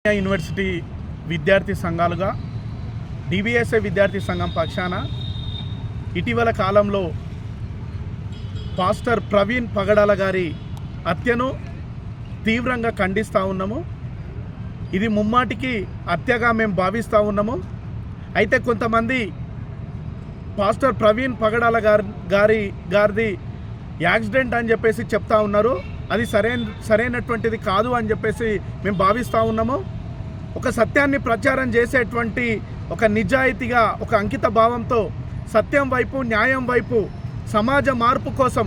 University విద్యార్థి సంఘాలుగా DBSA విద్యార్థి సంఘం పక్షాన ఇటీవల కాలంలో పాస్టర్ ప్రవీణ్ పగడాల గారి హత్యను తీవ్రంగా ఖండిస్తూ ఉన్నాము. ఇది ముమ్మాటికి హత్యగా మేము భావిస్తూ ఉన్నాము. అయితే కొంతమంది పాస్టర్ ప్రవీణ్ పగడాల గారిది యాక్సిడెంట్ అని చెప్పేసి చెప్తా ఉన్నారు. అది సరైనటువంటిది కాదు అని చెప్పేసి మేము భావిస్తూ ఉన్నాము. ఒక సత్యాన్ని ప్రచారం చేసేటువంటి ఒక నిజాయితీగా ఒక అంకిత భావంతో సత్యం వైపు న్యాయం వైపు సమాజ మార్పు కోసం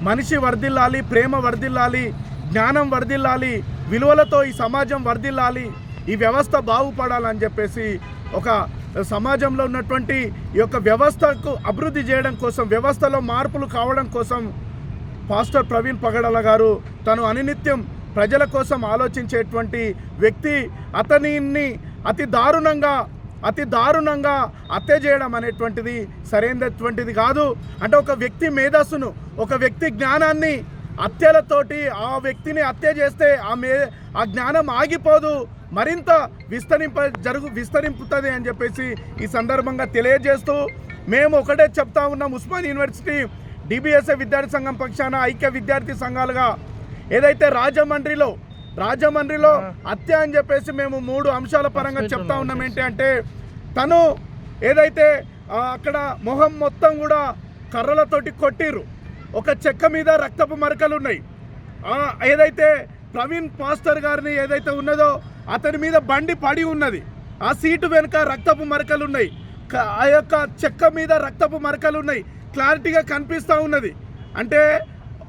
మనిషి వర్ధిల్లాలి, ప్రేమ వర్ధిల్లాలి, జ్ఞానం వర్ధిల్లాలి, విలువలతో ఈ సమాజం వర్ధిల్లాలి, ఈ వ్యవస్థ బాగుపడాలని చెప్పేసి ఒక సమాజంలో ఉన్నటువంటి ఈ యొక్క వ్యవస్థకు అభివృద్ధి చేయడం కోసం, వ్యవస్థలో మార్పులు కావడం కోసం పాస్టర్ ప్రవీణ్ పగడాల గారు తను అనినిత్యం ప్రజల కోసం ఆలోచించేటువంటి వ్యక్తి. అతనిని అతి దారుణంగా హత్య చేయడం అనేటువంటిది సరైనటువంటిది కాదు. అంటే ఒక వ్యక్తి మేధస్సును, ఒక వ్యక్తి జ్ఞానాన్ని హత్యలతోటి ఆ వ్యక్తిని హత్య చేస్తే ఆ జ్ఞానం ఆగిపోదు, మరింత విస్తరింపుతుంది అని చెప్పేసి ఈ సందర్భంగా తెలియజేస్తూ మేము ఒకటే చెప్తా ఉన్నాం. ఉస్మాన్ యూనివర్సిటీ డిబిఎస్ఏ విద్యార్థి సంఘం పక్షాన ఐక్య విద్యార్థి సంఘాలుగా ఏదైతే రాజమండ్రిలో హత్య అని చెప్పేసి మేము 3 అంశాల పరంగా చెప్తా ఉన్నాం. ఏంటి అంటే తను ఏదైతే అక్కడ మొహం మొత్తం కూడా కర్రలతోటి కొట్టిర్రు, ఒక చెక్క మీద రక్తపు మరకలు ఉన్నాయి. ఏదైతే ప్రవీణ్ పాస్టర్ గారిని ఏదైతే ఉన్నదో అతని మీద బండి పడి ఉన్నది, ఆ సీటు వెనుక రక్తపు మరకలు ఉన్నాయి, ఆ యొక్క చెక్క మీద రక్తపు మరకలు ఉన్నాయి, క్లారిటీగా కనిపిస్తూ ఉన్నది. అంటే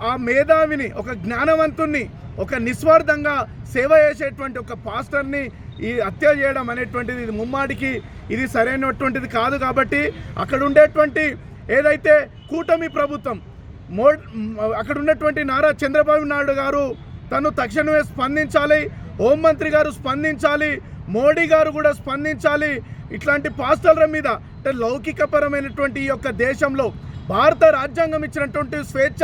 ఆ మేధావిని, ఒక జ్ఞానవంతుణ్ణి, ఒక నిస్వార్థంగా సేవ చేసేటువంటి ఒక పాస్టర్ని ఈ హత్య చేయడం అనేటువంటిది ఇది ముమ్మాడికి ఇది సరైనటువంటిది కాదు. కాబట్టి అక్కడ ఉండేటువంటి ఏదైతే కూటమి ప్రభుత్వం అక్కడ ఉన్నటువంటి నారా చంద్రబాబు నాయుడు గారు తను తక్షణమే స్పందించాలి, హోంమంత్రి గారు స్పందించాలి, మోడీ గారు కూడా స్పందించాలి. ఇట్లాంటి పాస్టర్ల మీద అంటే లౌకికపరమైనటువంటి ఈ యొక్క దేశంలో భారత రాజ్యాంగం ఇచ్చినటువంటి స్వేచ్ఛ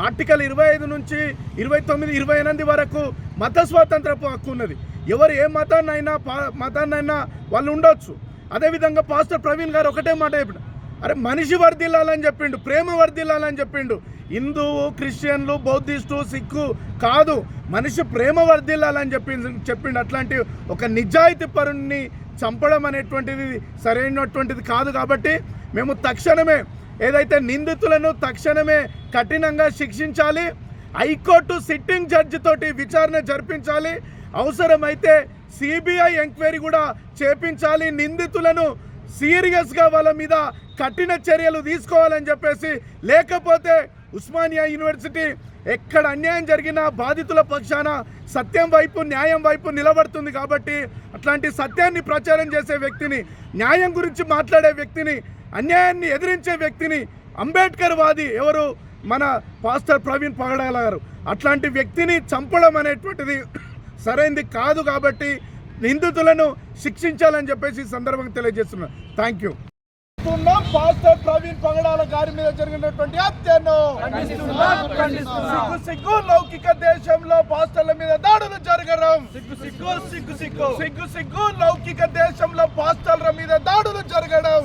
ఆర్టికల్ 25 నుంచి 29, 28 వరకు మత స్వాతంత్రపు హక్కు ఉన్నది. ఎవరు ఏ మతాన్నైనా వాళ్ళు ఉండొచ్చు. అదేవిధంగా పాస్టర్ ప్రవీణ్ గారు ఒకటే మాట చెప్పిన, అరే మనిషి వర్ధిల్లాలని చెప్పిండు, ప్రేమ వర్ధిల్లాలని చెప్పిండు. హిందువు, క్రిస్టియన్లు, బౌద్ధిస్టు, సిక్కు కాదు, మనిషి ప్రేమ వర్ధిల్లాలని చెప్పిండు. అట్లాంటి ఒక నిజాయితీ పరుణ్ణి చంపడం అనేటువంటిది సరైనటువంటిది కాదు. కాబట్టి మేము తక్షణమే ఏదైతే నిందితులను తక్షణమే కఠినంగా శిక్షించాలి, హైకోర్టు సిట్టింగ్ జడ్జి తోటి విచారణ జరిపించాలి, అవసరమైతే సిబిఐ ఎంక్వైరీ కూడా చేపించాలి, నిందితులను సీరియస్గా వాళ్ళ మీద కఠిన చర్యలు తీసుకోవాలని చెప్పేసి. లేకపోతే ఉస్మానియా యూనివర్సిటీ ఎక్కడ అన్యాయం జరిగినా బాధితుల పక్షాన సత్యం వైపు న్యాయం వైపు నిలబడుతుంది. కాబట్టి అట్లాంటి సత్యాన్ని ప్రచారం చేసే వ్యక్తిని, న్యాయం గురించి మాట్లాడే వ్యక్తిని, అన్యాయాన్ని ఎదిరించే వ్యక్తిని, అంబేద్కర్ వాది ఎవరు మన పాస్టర్ ప్రవీణ్ పగడాల గారు, అట్లాంటి వ్యక్తిని చంపడం అనేటువంటిది సరైనది కాదు. కాబట్టి నిందితులను శిక్షించాలని చెప్పేసి ఈ సందర్భంగా తెలియజేస్తున్నాను. Thank you. పాస్టర్ ప్రవీణ్ పగడాల గారి మీద జరిగినటువంటి హత్యను సిగ్గు లౌకిక దేశంలో పాస్టర్ల మీద దాడులు జరగడం, సిగ్గు లౌకిక దేశంలో పాస్టర్ల మీద దాడులు జరగడం.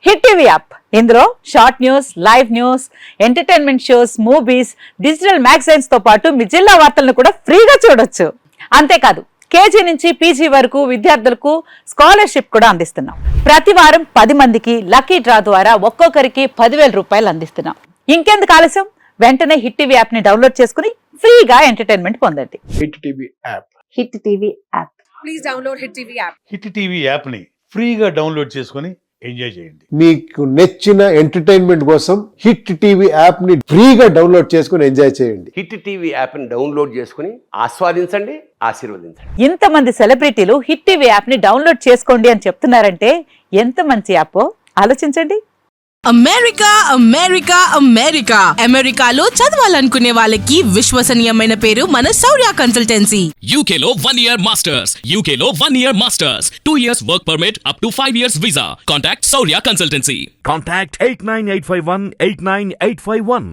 హిట్ టీవీ యాప్, ఇందులో short news, live news, entertainment shows, movies, digital magazines తో పాటు మీ జిల్లా వార్తలను కూడా ఫ్రీగా చూడొచ్చు. అంతేకాదు కేజీ నుంచి పీజీ వరకు విద్యార్థులకు స్కాలర్షిప్ కూడా అందిస్తున్నాం. ప్రతి వారం 10 మందికి లక్కీ డ్రా ద్వారా ఒక్కొక్కరికి 10,000 రూపాయలు అందిస్తున్నాం. ఇంకెందుకు ఆలస్యం, వెంటనే హిట్ టీవీ యాప్ ని డౌన్లోడ్ చేసుకుని ఫ్రీగా ఎంటర్టైన్మెంట్ పొందండి. Hit TV app, hit TV app, please download hit TV app. Hit TV app ని ఫ్రీగా డౌన్లోడ్ చేసుకుని ఎంజాయ్ చేయండి. మీకు నచ్చిన ఎంటర్టైన్మెంట్ కోసం హిట్ టీవీ యాప్ ని ఫ్రీగా డౌన్లోడ్ చేసుకుని ఎంజాయ్ చేయండి. హిట్ టీవీ యాప్ ని డౌన్లోడ్ చేసుకుని ఆస్వాదించండి, ఆశీర్వదించండి. ఇంతమంది సెలబ్రిటీలు హిట్ టీవీ యాప్ ని డౌన్లోడ్ చేసుకోండి అని చెప్తున్నారంటే ఎంత మంచి యాప్ ఆలోచించండి. అమెరికా అమెరికా అమెరికా అమెరికాలో చదవాలనుకునే వాళ్ళకి విశ్వసనీయమైన పేరు మన శౌర్య కన్సల్టెన్సీ. UK లో 1 year masters, UK లో 1 year masters, 2 years work permit up to 5 years visa. Contact Saurya Consultancy. Contact 89851 89851.